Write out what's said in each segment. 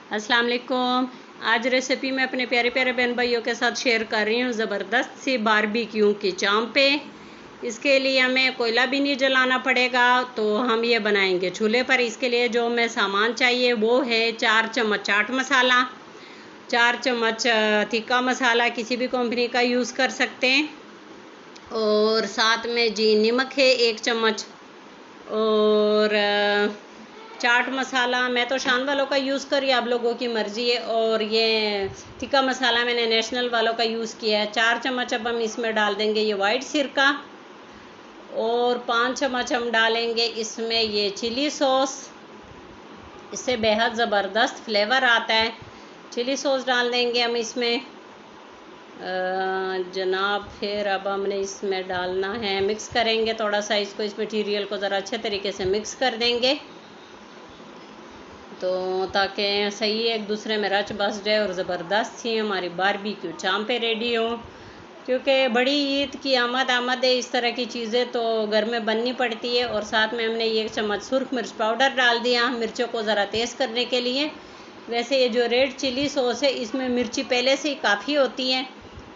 अस्सलाम वालेकुम। आज रेसिपी मैं अपने प्यारे प्यारे बहन भाइयों के साथ शेयर कर रही हूँ ज़बरदस्त सी बारबेक्यू की चांपे। इसके लिए हमें कोयला भी नहीं जलाना पड़ेगा, तो हम ये बनाएंगे चूल्हे पर। इसके लिए जो हमें सामान चाहिए वो है 4 चम्मच चाट मसाला, 4 चम्मच तीखा मसाला, किसी भी कंपनी का यूज़ कर सकते हैं, और साथ में जी नमक है 1 चम्मच, और चाट मसाला मैं तो शान वालों का यूज़ करी, आप लोगों की मर्ज़ी है। और ये तीखा मसाला मैंने नेशनल वालों का यूज़ किया है। 4 चम्मच अब हम इसमें डाल देंगे ये वाइट सिरका, और 5 चम्मच हम डालेंगे इसमें ये चिली सॉस। इससे बेहद ज़बरदस्त फ्लेवर आता है। चिली सॉस डाल देंगे हम इसमें जनाब। फिर अब हमने इसमें डालना है, मिक्स करेंगे थोड़ा सा इसको, इस मटीरियल को ज़रा अच्छे तरीके से मिक्स कर देंगे, तो ताकि सही एक दूसरे में रच बस जाए और ज़बरदस्त सी हमारी बारबेक्यू चांपे रेडी हो। क्योंकि बड़ी ईद की आमद है, इस तरह की चीज़ें तो घर में बननी पड़ती है। और साथ में हमने 1 चम्मच सुर्ख मिर्च पाउडर डाल दिया मिर्चों को ज़रा तेज़ करने के लिए। वैसे ये जो रेड चिली सॉस है इसमें मिर्ची पहले से ही काफ़ी होती है,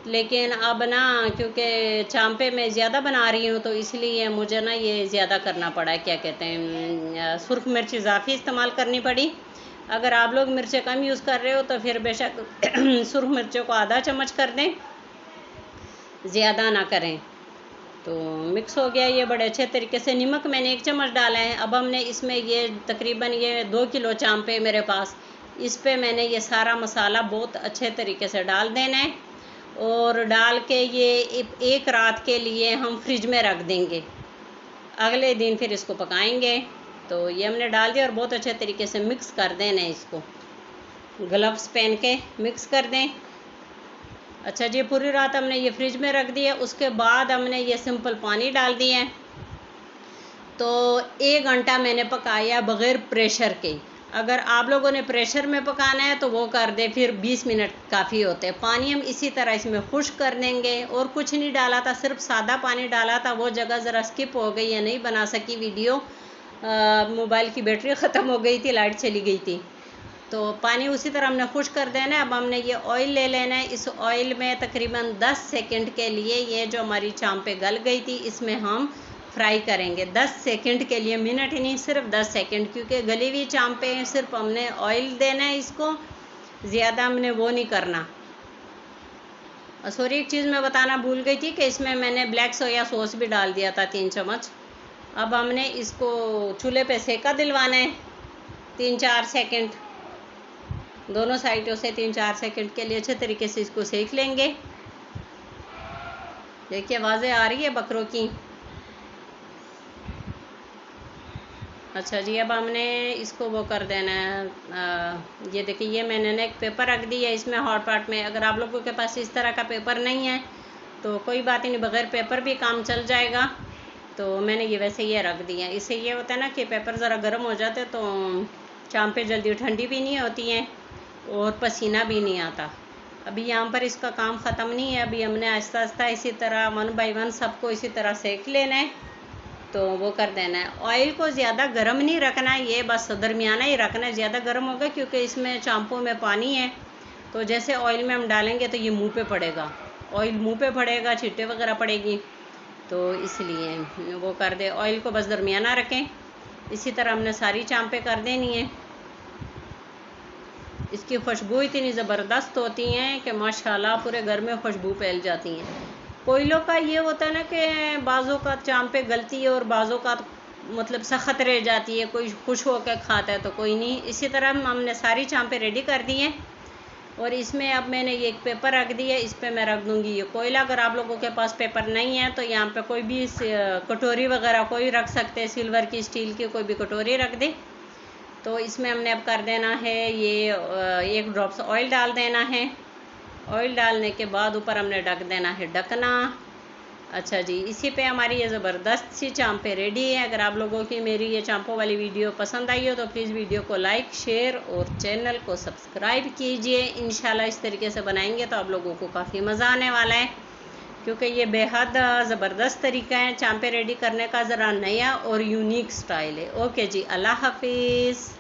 लेकिन अब ना क्योंकि चांपे में ज़्यादा बना रही हूँ तो इसलिए मुझे ना ये ज़्यादा करना पड़ा है, क्या कहते हैं, सुर्ख मिर्च इजाफ़ी इस्तेमाल करनी पड़ी। अगर आप लोग मिर्चें कम यूज़ कर रहे हो तो फिर बेशक सुर्ख मिर्चों को आधा चम्मच कर दें, ज़्यादा ना करें। तो मिक्स हो गया ये बड़े अच्छे तरीके से। नमक मैंने 1 चम्मच डाला है। अब हमने इसमें ये तकरीबन ये 2 किलो चांपे मेरे पास, इस पे मैंने ये सारा मसाला बहुत अच्छे तरीके से डाल देना है, और डाल के ये एक रात के लिए हम फ्रिज में रख देंगे। अगले दिन फिर इसको पकाएंगे। तो ये हमने डाल दिया और बहुत अच्छे तरीके से मिक्स कर देना है इसको, ग्लव्स पहन के मिक्स कर दें। अच्छा जी, पूरी रात हमने ये फ्रिज में रख दिया। उसके बाद हमने ये सिंपल पानी डाल दिया है। तो 1 घंटा मैंने पकाया बग़ैर प्रेशर के। अगर आप लोगों ने प्रेशर में पकाना है तो वो कर दे, फिर 20 मिनट काफ़ी होते हैं। पानी हम इसी तरह इसमें खुश्क कर देंगे, और कुछ नहीं डाला था, सिर्फ सादा पानी डाला था। वो जगह ज़रा स्किप हो गई या नहीं बना सकी वीडियो, मोबाइल की बैटरी ख़त्म हो गई थी, लाइट चली गई थी। तो पानी उसी तरह हमने खुश्क कर देना है। अब हमने ये ऑयल ले लेना है। इस ऑयल में तकरीबन 10 सेकंड के लिए ये जो हमारी चांपे गल गई थी इसमें हम फ्राई करेंगे 10 सेकंड के लिए, मिनट ही नहीं, सिर्फ 10 सेकंड, क्योंकि गली हुई चांपे हैं। सिर्फ हमने ऑयल देना है इसको, ज़्यादा हमने वो नहीं करना। सॉरी, एक चीज़ मैं बताना भूल गई थी कि इसमें मैंने ब्लैक सोया सॉस भी डाल दिया था 3 चम्मच। अब हमने इसको चूल्हे पे सेका दिलवाना है 3-4 सेकंड, दोनों साइडों से 3-4 सेकंड के लिए अच्छे तरीके से इसको सेक लेंगे। देखिए आवाज़ें आ रही है बकरों की। अच्छा जी, अब हमने इसको वो कर देना है। ये देखिए, ये मैंने ना एक पेपर रख दिया इसमें हॉट पॉट में। अगर आप लोगों के पास इस तरह का पेपर नहीं है तो कोई बात ही नहीं, बग़ैर पेपर भी काम चल जाएगा। तो मैंने ये वैसे ये रख दिया। इससे ये होता है ना कि पेपर ज़रा गर्म हो जाते तो चांपे जल्दी ठंडी भी नहीं होती हैं और पसीना भी नहीं आता। अभी यहाँ पर इसका काम ख़त्म नहीं है। अभी हमने आहिस्ता आहिस्ता इसी तरह 1 बाय 1 सबको इसी तरह सेक लेना है, तो वो कर देना है। ऑयल को ज़्यादा गर्म नहीं रखना है, ये बस दरमियाना ही रखना है। ज़्यादा गर्म होगा क्योंकि इसमें चांपों में पानी है, तो जैसे ऑयल में हम डालेंगे तो ये मुंह पे पड़ेगा, ऑयल मुंह पे पड़ेगा, छींटे वगैरह पड़ेगी, तो इसलिए वो कर दे। ऑयल को बस दरमियाना रखें। इसी तरह हमने सारी चांपें कर देनी है। इसकी खुशबू इतनी ज़बरदस्त होती हैं कि माशाल्लाह पूरे घर में खुशबू फैल जाती हैं। कोयलों का ये होता है ना कि बाज़ों का चांपे गलती है और बाज़ों का मतलब सख्त रह जाती है, कोई खुश होकर खाता है तो कोई नहीं। इसी तरह हमने सारी चांपे रेडी कर दी हैं, और इसमें अब मैंने ये एक पेपर रख दिया, इस पर मैं रख दूँगी ये कोयला। अगर आप लोगों के पास पेपर नहीं है तो यहाँ पे कोई भी कटोरी वगैरह कोई रख सकते हैं, सिल्वर की, स्टील की कोई भी कटोरी रख दे। तो इसमें हमने अब कर देना है ये 1 ड्रॉप्स ऑयल डाल देना है। ऑयल डालने के बाद ऊपर हमने ढक देना है ढकना। अच्छा जी, इसी पे हमारी ये ज़बरदस्त सी चांपे रेडी है। अगर आप लोगों की मेरी ये चांपों वाली वीडियो पसंद आई हो तो प्लीज़ वीडियो को लाइक, शेयर और चैनल को सब्सक्राइब कीजिए। इंशाल्लाह इस तरीके से बनाएंगे तो आप लोगों को काफ़ी मज़ा आने वाला है, क्योंकि ये बेहद ज़बरदस्त तरीका है चांपे रेडी करने का, ज़रा नया और यूनिक स्टाइल है। ओके जी, अल्लाह हाफिज़।